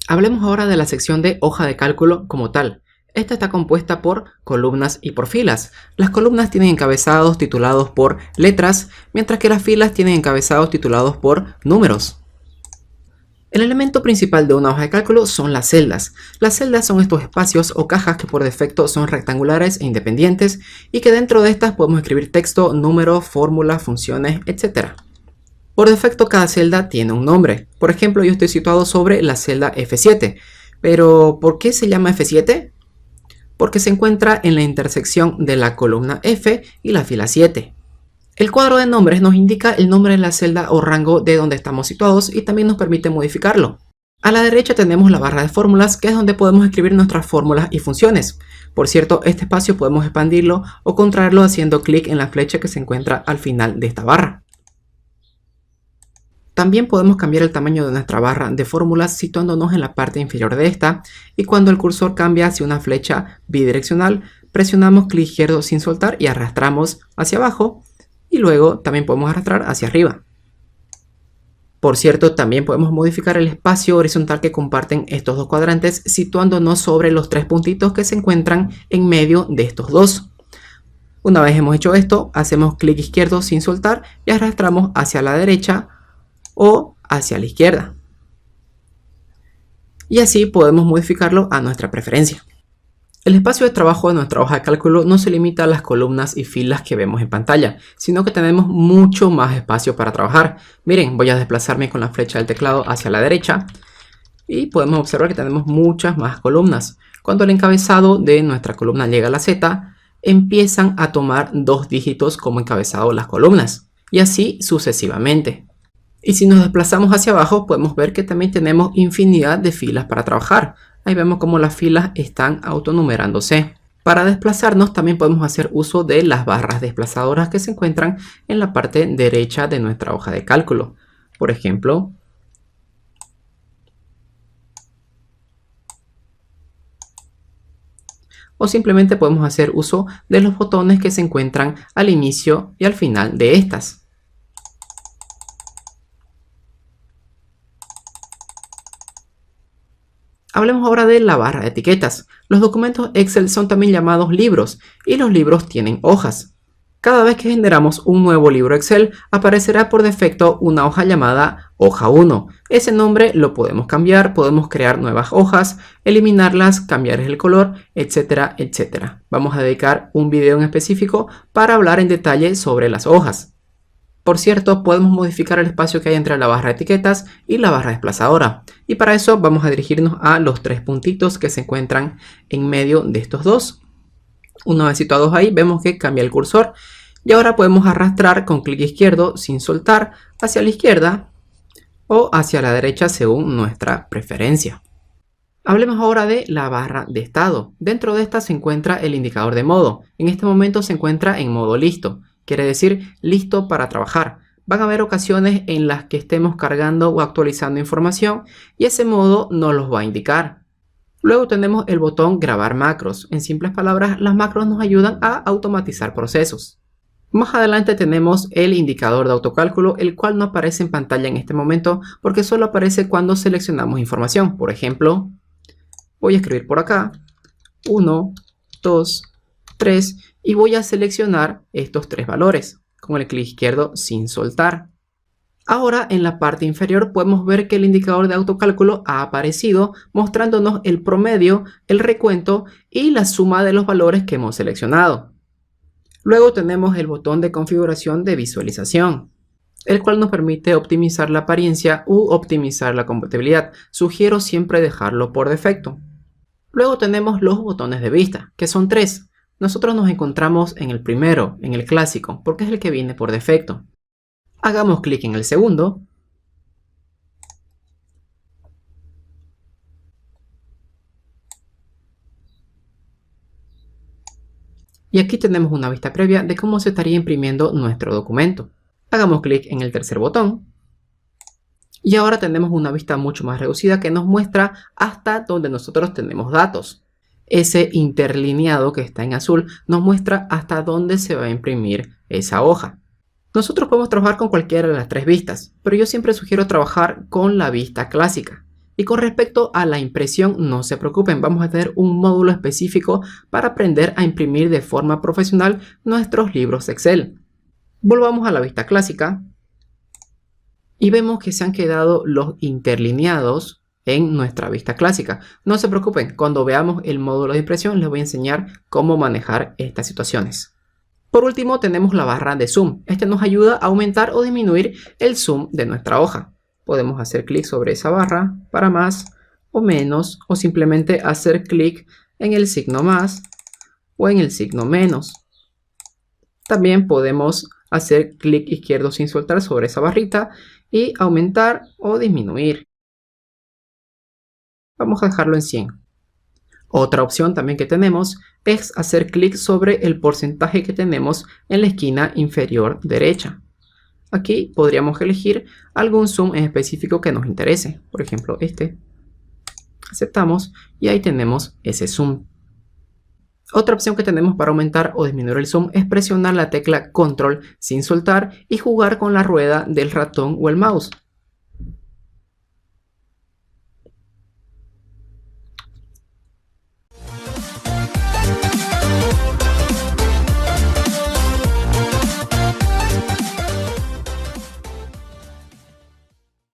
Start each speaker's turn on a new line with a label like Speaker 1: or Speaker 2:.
Speaker 1: Hablemos ahora de la sección de hoja de cálculo como tal. Esta está compuesta por columnas y por filas. Las columnas tienen encabezados titulados por letras, mientras que las filas tienen encabezados titulados por números. El elemento principal de una hoja de cálculo son las celdas. Las celdas son estos espacios o cajas que por defecto son rectangulares e independientes y que dentro de estas podemos escribir texto, números, fórmulas, funciones, etc. Por defecto cada celda tiene un nombre. Por ejemplo, yo estoy situado sobre la celda F7. Pero, ¿por qué se llama F7? Porque se encuentra en la intersección de la columna F y la fila 7. El cuadro de nombres nos indica el nombre de la celda o rango de donde estamos situados y también nos permite modificarlo. A la derecha tenemos la barra de fórmulas, que es donde podemos escribir nuestras fórmulas y funciones. Por cierto, este espacio podemos expandirlo o contraerlo haciendo clic en la flecha que se encuentra al final de esta barra. También podemos cambiar el tamaño de nuestra barra de fórmulas situándonos en la parte inferior de esta, y cuando el cursor cambia hacia una flecha bidireccional, presionamos clic izquierdo sin soltar y arrastramos hacia abajo, y luego también podemos arrastrar hacia arriba. Por cierto, también podemos modificar el espacio horizontal que comparten estos dos cuadrantes situándonos sobre los tres puntitos que se encuentran en medio de estos dos. Una vez hemos hecho esto, hacemos clic izquierdo sin soltar y arrastramos hacia la derecha o hacia la izquierda. Y así podemos modificarlo a nuestra preferencia. El espacio de trabajo de nuestra hoja de cálculo no se limita a las columnas y filas que vemos en pantalla, sino que tenemos mucho más espacio para trabajar. Miren, voy a desplazarme con la flecha del teclado hacia la derecha y podemos observar que tenemos muchas más columnas. Cuando el encabezado de nuestra columna llega a la Z, empiezan a tomar 2 dígitos como encabezado las columnas, y así sucesivamente. Y si nos desplazamos hacia abajo, podemos ver que también tenemos infinidad de filas para trabajar. Ahí vemos cómo las filas están autonumerándose. Para desplazarnos también podemos hacer uso de las barras desplazadoras que se encuentran en la parte derecha de nuestra hoja de cálculo. Por ejemplo, o simplemente podemos hacer uso de los botones que se encuentran al inicio y al final de estas. Hablemos ahora de la barra de etiquetas. Los documentos Excel son también llamados libros y los libros tienen hojas. Cada vez que generamos un nuevo libro Excel, aparecerá por defecto una hoja llamada hoja 1. Ese nombre lo podemos cambiar, podemos crear nuevas hojas, eliminarlas, cambiar el color, etcétera, etcétera. Vamos a dedicar un video en específico para hablar en detalle sobre las hojas. Por cierto, podemos modificar el espacio que hay entre la barra de etiquetas y la barra desplazadora. Y para eso vamos a dirigirnos a los 3 puntitos que se encuentran en medio de estos dos. Una vez situados ahí, vemos que cambia el cursor. Y ahora podemos arrastrar con clic izquierdo sin soltar hacia la izquierda o hacia la derecha según nuestra preferencia. Hablemos ahora de la barra de estado. Dentro de esta se encuentra el indicador de modo. En este momento se encuentra en modo listo. Quiere decir listo para trabajar. Van a haber ocasiones en las que estemos cargando o actualizando información y ese modo nos los va a indicar. Luego tenemos el botón grabar macros. En simples palabras, las macros nos ayudan a automatizar procesos. Más adelante tenemos el indicador de autocálculo, el cual no aparece en pantalla en este momento porque solo aparece cuando seleccionamos información. Por ejemplo, voy a escribir por acá 1, 2, 3 y voy a seleccionar estos 3 valores con el clic izquierdo sin soltar. Ahora en la parte inferior podemos ver que el indicador de autocálculo ha aparecido mostrándonos el promedio, el recuento y la suma de los valores que hemos seleccionado. Luego tenemos el botón de configuración de visualización, el cual nos permite optimizar la apariencia u optimizar la compatibilidad. Sugiero siempre dejarlo por defecto. Luego tenemos los botones de vista, que son 3. Nosotros nos encontramos en el primero, en el clásico, porque es el que viene por defecto. Hagamos clic en el segundo. Y aquí tenemos una vista previa de cómo se estaría imprimiendo nuestro documento. Hagamos clic en el tercer botón. Y ahora tenemos una vista mucho más reducida que nos muestra hasta donde nosotros tenemos datos. Ese interlineado que está en azul nos muestra hasta dónde se va a imprimir esa hoja. Nosotros podemos trabajar con cualquiera de las 3 vistas, pero yo siempre sugiero trabajar con la vista clásica. Y con respecto a la impresión, no se preocupen, vamos a tener un módulo específico para aprender a imprimir de forma profesional nuestros libros Excel. Volvamos a la vista clásica y vemos que se han quedado los interlineados en nuestra vista clásica. No se preocupen, cuando veamos el módulo de impresión les voy a enseñar cómo manejar estas situaciones. Por último tenemos la barra de zoom. Este nos ayuda a aumentar o disminuir el zoom de nuestra hoja. Podemos hacer clic sobre esa barra para más o menos, o simplemente hacer clic en el signo más o en el signo menos. También podemos hacer clic izquierdo sin soltar sobre esa barrita y aumentar o disminuir. Vamos a dejarlo en 100. Otra opción también que tenemos es hacer clic sobre el porcentaje que tenemos en la esquina inferior derecha. Aquí podríamos elegir algún zoom en específico que nos interese. Por ejemplo, este. Aceptamos y ahí tenemos ese zoom. Otra opción que tenemos para aumentar o disminuir el zoom es presionar la tecla control sin soltar y jugar con la rueda del ratón o el mouse.